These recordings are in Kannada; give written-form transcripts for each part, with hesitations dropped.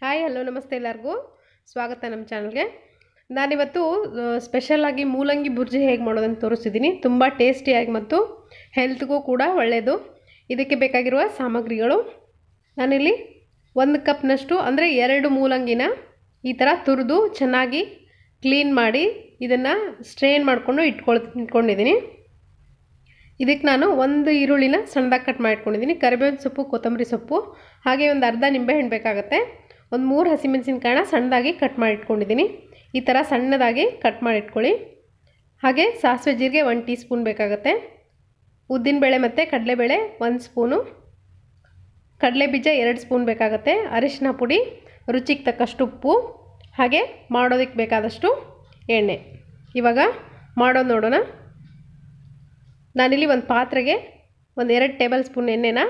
ಹಾಯ್ ಹಲೋ ನಮಸ್ತೆ ಎಲ್ಲರಿಗೂ ಸ್ವಾಗತ ನಮ್ಮ ಚಾನಲ್ಗೆ. ನಾನಿವತ್ತು ಸ್ಪೆಷಲ್ ಆಗಿ ಮೂಲಂಗಿ ಬುರ್ಜಿ ಹೇಗೆ ಮಾಡೋದಂತ ತೋರಿಸ್ತಿದ್ದೀನಿ. ತುಂಬ ಟೇಸ್ಟಿಯಾಗಿ ಮತ್ತು ಹೆಲ್ತ್ಗೂ ಕೂಡ ಒಳ್ಳೆಯದು. ಇದಕ್ಕೆ ಬೇಕಾಗಿರುವ ಸಾಮಗ್ರಿಗಳು, ನಾನಿಲ್ಲಿ 1 ಕಪ್ನಷ್ಟು ಅಂದರೆ 2 ಮೂಲಂಗಿನ ಈ ಥರ ತುರಿದು ಚೆನ್ನಾಗಿ ಕ್ಲೀನ್ ಮಾಡಿ ಇದನ್ನು ಸ್ಟ್ರೈನ್ ಮಾಡಿಕೊಂಡು ಇಟ್ಕೊಂಡಿದ್ದೀನಿ. ಇದಕ್ಕೆ ನಾನು 1 ಈರುಳ್ಳಿನ ಸಣ್ಣದಾಗಿ ಕಟ್ ಮಾಡಿಟ್ಕೊಂಡಿದ್ದೀನಿ, ಕರಿಬೇವಿನ ಸೊಪ್ಪು, ಕೊತ್ತಂಬರಿ ಸೊಪ್ಪು, ಹಾಗೆ ಒಂದು ಅರ್ಧ ನಿಂಬೆಹಣ್ಣು ಬೇಕಾಗುತ್ತೆ. ಒಂದು 3 ಹಸಿಮೆಣಸಿನಕಾಯಿನ ಸಣ್ಣದಾಗಿ ಕಟ್ ಮಾಡಿ ಇಟ್ಕೊಂಡಿದ್ದೀನಿ. ಈ ಥರ ಸಣ್ಣದಾಗಿ ಕಟ್ ಮಾಡಿ ಇಟ್ಕೊಳ್ಳಿ. ಹಾಗೆ ಸಾಸಿವೆ ಜೀರಿಗೆ 1 ಟೀ ಸ್ಪೂನ್ ಬೇಕಾಗುತ್ತೆ. ಉದ್ದಿನಬೇಳೆ ಮತ್ತು ಕಡಲೆಬೇಳೆ 1 ಸ್ಪೂನು, ಕಡಲೆ ಬೀಜ 2 ಸ್ಪೂನ್ ಬೇಕಾಗುತ್ತೆ. ಅರಿಶಿನ ಪುಡಿ, ರುಚಿಗೆ ತಕ್ಕಷ್ಟು ಉಪ್ಪು, ಹಾಗೆ ಮಾಡೋದಕ್ಕೆ ಬೇಕಾದಷ್ಟು ಎಣ್ಣೆ. ಇವಾಗ ಮಾಡೋದು ನೋಡೋಣ. ನಾನಿಲ್ಲಿ ಒಂದು ಪಾತ್ರೆಗೆ 2 ಟೇಬಲ್ ಸ್ಪೂನ್ ಎಣ್ಣೆನ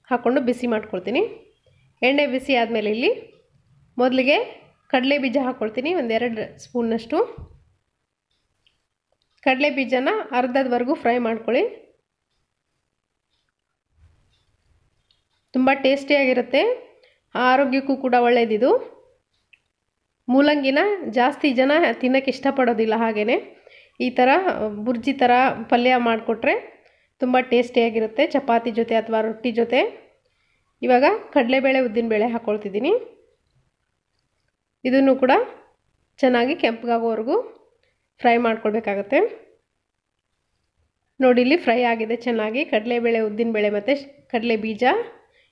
ಹಾಕ್ಕೊಂಡು ಬಿಸಿ ಮಾಡ್ಕೊಳ್ತೀನಿ. ಎಣ್ಣೆ ಬಿಸಿ ಆದಮೇಲೆ ಇಲ್ಲಿ ಮೊದಲಿಗೆ ಕಡಲೆ ಬೀಜ ಹಾಕ್ಕೊಳ್ತೀನಿ. 2 ಸ್ಪೂನ್ನಷ್ಟು ಕಡಲೆ ಬೀಜನ ಅರ್ಧದವರೆಗೂ ಫ್ರೈ ಮಾಡ್ಕೊಳ್ಳಿ. ತುಂಬ ಟೇಸ್ಟಿಯಾಗಿರುತ್ತೆ, ಆರೋಗ್ಯಕ್ಕೂ ಕೂಡ ಒಳ್ಳೆಯದಿದು. ಮೂಲಂಗಿನ ಜಾಸ್ತಿ ಜನ ತಿನ್ನೋಕ್ಕೆ ಇಷ್ಟಪಡೋದಿಲ್ಲ. ಹಾಗೆಯೇ ಈ ಥರ ಬುರ್ಜಿ ಥರ ಪಲ್ಯ ಮಾಡಿಕೊಟ್ರೆ ತುಂಬ ಟೇಸ್ಟಿಯಾಗಿರುತ್ತೆ ಚಪಾತಿ ಜೊತೆ ಅಥವಾ ರೊಟ್ಟಿ ಜೊತೆ. ಇವಾಗ ಕಡಲೆಬೇಳೆ, ಉದ್ದಿನಬೇಳೆ ಹಾಕ್ಕೊಳ್ತಿದ್ದೀನಿ. ಇದನ್ನು ಕೂಡ ಚೆನ್ನಾಗಿ ಕೆಂಪಗಾಗೋವರೆಗೂ ಫ್ರೈ ಮಾಡ್ಕೊಳ್ಬೇಕಾಗತ್ತೆ. ನೋಡಿ, ಇಲ್ಲಿ ಫ್ರೈ ಆಗಿದೆ ಚೆನ್ನಾಗಿ ಕಡಲೆಬೇಳೆ, ಉದ್ದಿನಬೇಳೆ ಮತ್ತು ಕಡಲೆ ಬೀಜ.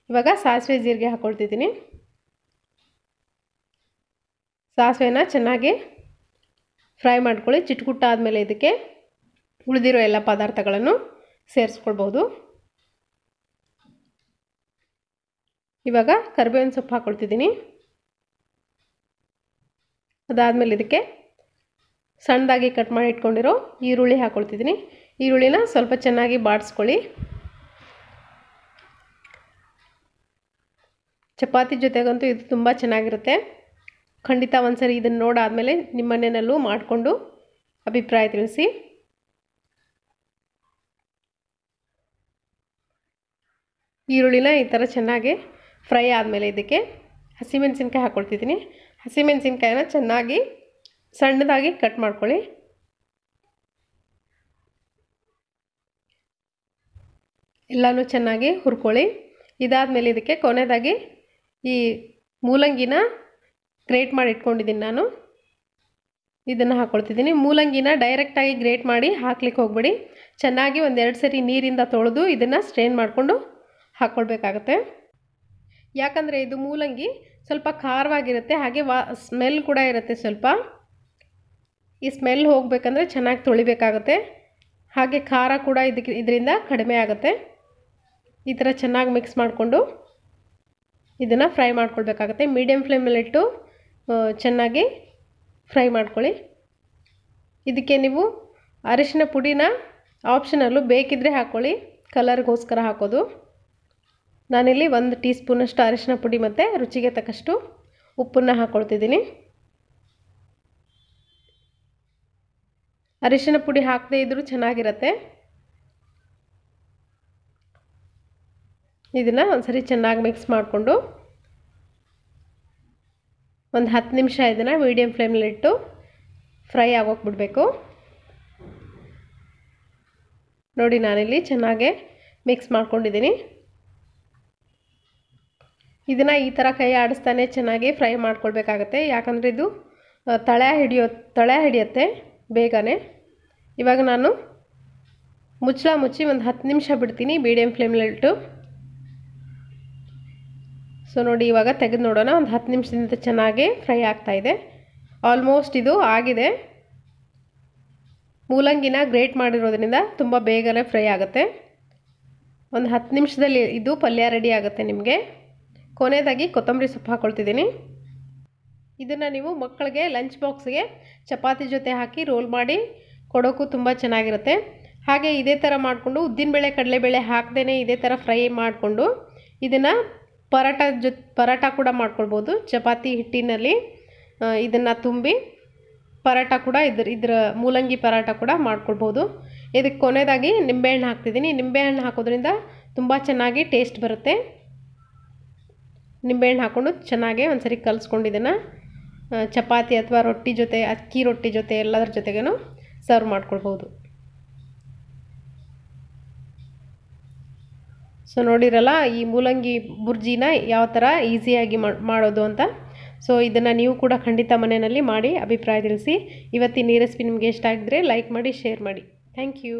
ಇವಾಗ ಸಾಸಿವೆ ಜೀರಿಗೆ ಹಾಕ್ಕೊಳ್ತಿದ್ದೀನಿ. ಸಾಸಿವೆನ ಚೆನ್ನಾಗಿ ಫ್ರೈ ಮಾಡ್ಕೊಳ್ಳಿ. ಚಿಟ್ಕುಟ್ಟ ಆದಮೇಲೆ ಇದಕ್ಕೆ ಉಳಿದಿರೋ ಎಲ್ಲ ಪದಾರ್ಥಗಳನ್ನು ಸೇರಿಸ್ಕೊಳ್ಬೋದು. ಇವಾಗ ಕರಿಬೇವಿನ ಸೊಪ್ಪು ಹಾಕ್ಕೊಳ್ತಿದ್ದೀನಿ. ಅದಾದಮೇಲೆ ಇದಕ್ಕೆ ಸಣ್ಣದಾಗಿ ಕಟ್ ಮಾಡಿ ಇಟ್ಕೊಂಡಿರೋ ಈರುಳ್ಳಿ ಹಾಕ್ಕೊಳ್ತಿದ್ದೀನಿ. ಈರುಳ್ಳಿನ ಸ್ವಲ್ಪ ಚೆನ್ನಾಗಿ ಬಾಡಿಸ್ಕೊಳ್ಳಿ. ಚಪಾತಿ ಜೊತೆಗಂತೂ ಇದು ತುಂಬ ಚೆನ್ನಾಗಿರುತ್ತೆ. ಖಂಡಿತ ಒಂದ್ಸರಿ ಇದನ್ನು ನೋಡಾದಮೇಲೆ ನಿಮ್ಮ ಮನೆಯಲ್ಲೂ ಮಾಡಿಕೊಂಡು ಅಭಿಪ್ರಾಯ ತಿಳಿಸಿ. ಈರುಳ್ಳಿನ ಈ ಥರ ಚೆನ್ನಾಗಿ ಫ್ರೈ ಆದಮೇಲೆ ಇದಕ್ಕೆ ಹಸಿಮೆಣಸಿನ್ಕಾಯಿ ಹಾಕ್ಕೊಳ್ತಿದ್ದೀನಿ. ಹಸಿಮೆಣಸಿನ್ಕಾಯಿನ ಚೆನ್ನಾಗಿ ಸಣ್ಣದಾಗಿ ಕಟ್ ಮಾಡ್ಕೊಳ್ಳಿ. ಎಲ್ಲನೂ ಚೆನ್ನಾಗಿ ಹುರ್ಕೊಳ್ಳಿ. ಇದಾದಮೇಲೆ ಇದಕ್ಕೆ ಕೊನೆಯದಾಗಿ ಈ ಮೂಲಂಗಿನ ಗ್ರೇಟ್ ಮಾಡಿ ಇಟ್ಕೊಂಡಿದ್ದೀನಿ ನಾನು, ಇದನ್ನು ಹಾಕ್ಕೊಳ್ತಿದ್ದೀನಿ. ಮೂಲಂಗಿನ ಡೈರೆಕ್ಟಾಗಿ ಗ್ರೇಟ್ ಮಾಡಿ ಹಾಕ್ಲಿಕ್ಕೆ ಹೋಗಬೇಡಿ. ಚೆನ್ನಾಗಿ 1-2 ಸರಿ ನೀರಿಂದ ತೊಳೆದು ಇದನ್ನು ಸ್ಟ್ರೈನ್ ಮಾಡಿಕೊಂಡು ಹಾಕ್ಕೊಳ್ಬೇಕಾಗತ್ತೆ. ಯಾಕಂದರೆ ಇದು ಮೂಲಂಗಿ ಸ್ವಲ್ಪ ಖಾರವಾಗಿರುತ್ತೆ, ಹಾಗೆ ಸ್ಮೆಲ್ ಕೂಡ ಇರುತ್ತೆ ಸ್ವಲ್ಪ. ಈ ಸ್ಮೆಲ್ ಹೋಗಬೇಕಂದ್ರೆ ಚೆನ್ನಾಗಿ ತೊಳಿಬೇಕಾಗತ್ತೆ. ಹಾಗೆ ಖಾರ ಕೂಡ ಇದರಿಂದ ಕಡಿಮೆ ಆಗುತ್ತೆ. ಈ ಥರ ಚೆನ್ನಾಗಿ ಮಿಕ್ಸ್ ಮಾಡಿಕೊಂಡು ಇದನ್ನು ಫ್ರೈ ಮಾಡ್ಕೊಳ್ಬೇಕಾಗತ್ತೆ. ಮೀಡಿಯಮ್ ಫ್ಲೇಮಲ್ಲಿಟ್ಟು ಚೆನ್ನಾಗಿ ಫ್ರೈ ಮಾಡ್ಕೊಳ್ಳಿ. ಇದಕ್ಕೆ ನೀವು ಅರಿಶಿನ ಪುಡಿನ ಆಪ್ಷನಲ್ಲು, ಬೇಕಿದ್ದರೆ ಹಾಕ್ಕೊಳ್ಳಿ, ಕಲರ್ಗೋಸ್ಕರ ಹಾಕೋದು. ನಾನಿಲ್ಲಿ 1 ಟೀ ಸ್ಪೂನಷ್ಟು ಅರಿಶಿನ ಪುಡಿ ಮತ್ತು ರುಚಿಗೆ ತಕ್ಕಷ್ಟು ಉಪ್ಪನ್ನು ಹಾಕ್ಕೊಳ್ತಿದ್ದೀನಿ. ಅರಿಶಿನ ಪುಡಿ ಹಾಕದೇ ಇದ್ದರೂ ಚೆನ್ನಾಗಿರುತ್ತೆ. ಇದನ್ನು ಒಂದ್ಸರಿ ಚೆನ್ನಾಗಿ ಮಿಕ್ಸ್ ಮಾಡಿಕೊಂಡು 10 ನಿಮಿಷ ಇದನ್ನು ಮೀಡಿಯಮ್ ಫ್ಲೇಮಲ್ಲಿಟ್ಟು ಫ್ರೈ ಆಗೋಕೆ ಬಿಡಬೇಕು. ನೋಡಿ, ನಾನಿಲ್ಲಿ ಚೆನ್ನಾಗೆ ಮಿಕ್ಸ್ ಮಾಡ್ಕೊಂಡಿದ್ದೀನಿ. ಇದನ್ನು ಈ ಥರ ಕೈ ಆಡಿಸ್ತಾನೆ ಚೆನ್ನಾಗಿ ಫ್ರೈ ಮಾಡ್ಕೊಳ್ಬೇಕಾಗತ್ತೆ. ಯಾಕಂದರೆ ಇದು ತಳ ಹಿಡಿಯುತ್ತೆ ಬೇಗನೆ. ಇವಾಗ ನಾನು ಮುಚ್ಚಳ ಮುಚ್ಚಿ 10 ನಿಮಿಷ ಬಿಡ್ತೀನಿ ಮೀಡಿಯಮ್ ಫ್ಲೇಮಲ್ಲಿಟ್ಟು. ಸೊ ನೋಡಿ, ಇವಾಗ ತೆಗೆದು ನೋಡೋಣ. 10 ನಿಮಿಷದಿಂದ ಚೆನ್ನಾಗಿ ಫ್ರೈ ಆಗ್ತಾಯಿದೆ. ಆಲ್ಮೋಸ್ಟ್ ಇದು ಆಗಿದೆ. ಮೂಲಂಗಿನ ಗ್ರೇಟ್ ಮಾಡಿರೋದ್ರಿಂದ ತುಂಬ ಬೇಗನೆ ಫ್ರೈ ಆಗುತ್ತೆ. 10 ನಿಮಿಷದಲ್ಲಿ ಇದು ಪಲ್ಯ ರೆಡಿ ಆಗುತ್ತೆ ನಿಮಗೆ. ಕೊನೆಯದಾಗಿ ಕೊತ್ತಂಬರಿ ಸೊಪ್ಪು ಹಾಕ್ಕೊಳ್ತಿದ್ದೀನಿ. ಇದನ್ನು ನೀವು ಮಕ್ಕಳಿಗೆ ಲಂಚ್ ಬಾಕ್ಸ್ಗೆ ಚಪಾತಿ ಜೊತೆ ಹಾಕಿ ರೋಲ್ ಮಾಡಿ ಕೊಡೋಕ್ಕೂ ತುಂಬ ಚೆನ್ನಾಗಿರುತ್ತೆ. ಹಾಗೆ ಇದೇ ಥರ ಮಾಡಿಕೊಂಡು ಉದ್ದಿನಬೇಳೆ, ಕಡಲೆಬೇಳೆ ಹಾಕ್ದೇ ಇದೇ ಥರ ಫ್ರೈ ಮಾಡಿಕೊಂಡು ಇದನ್ನು ಪರಾಟ ಕೂಡ ಮಾಡ್ಕೊಳ್ಬೋದು. ಚಪಾತಿ ಹಿಟ್ಟಿನಲ್ಲಿ ಇದನ್ನು ತುಂಬಿ ಪರಾಟ ಕೂಡ ಇದರ ಮೂಲಂಗಿ ಪರಾಟ ಕೂಡ ಮಾಡ್ಕೊಳ್ಬೋದು. ಇದಕ್ಕೆ ಕೊನೆಯದಾಗಿ ನಿಂಬೆಹಣ್ಣು ಹಾಕ್ತಿದ್ದೀನಿ. ನಿಂಬೆಹಣ್ಣು ಹಾಕೋದ್ರಿಂದ ತುಂಬ ಚೆನ್ನಾಗಿ ಟೇಸ್ಟ್ ಬರುತ್ತೆ. ನಿಂಬೆಹಣ್ಣು ಹಾಕ್ಕೊಂಡು ಚೆನ್ನಾಗಿ ಒಂದ್ಸರಿ ಕಲಿಸ್ಕೊಂಡು ಇದನ್ನು ಚಪಾತಿ ಅಥವಾ ರೊಟ್ಟಿ ಜೊತೆ, ಅಕ್ಕಿ ರೊಟ್ಟಿ ಜೊತೆ ಎಲ್ಲದರ ಜೊತೆಗೂ ಸರ್ವ್ ಮಾಡ್ಕೊಳ್ಬೋದು. ಸೊ ನೋಡಿರಲ್ಲ ಈ ಮೂಲಂಗಿ ಬುರ್ಜಿನ ಯಾವ ಥರ ಈಸಿಯಾಗಿ ಮಾಡೋದು ಅಂತ. ಸೊ ಇದನ್ನು ನೀವು ಕೂಡ ಖಂಡಿತ ಮನೆಯಲ್ಲಿ ಮಾಡಿ ಅಭಿಪ್ರಾಯ ತಿಳಿಸಿ. ಇವತ್ತಿನ ಈ ರೆಸಿಪಿ ನಿಮಗೆ ಇಷ್ಟ ಆಗಿದ್ರೆ ಲೈಕ್ ಮಾಡಿ, ಶೇರ್ ಮಾಡಿ. Thank you.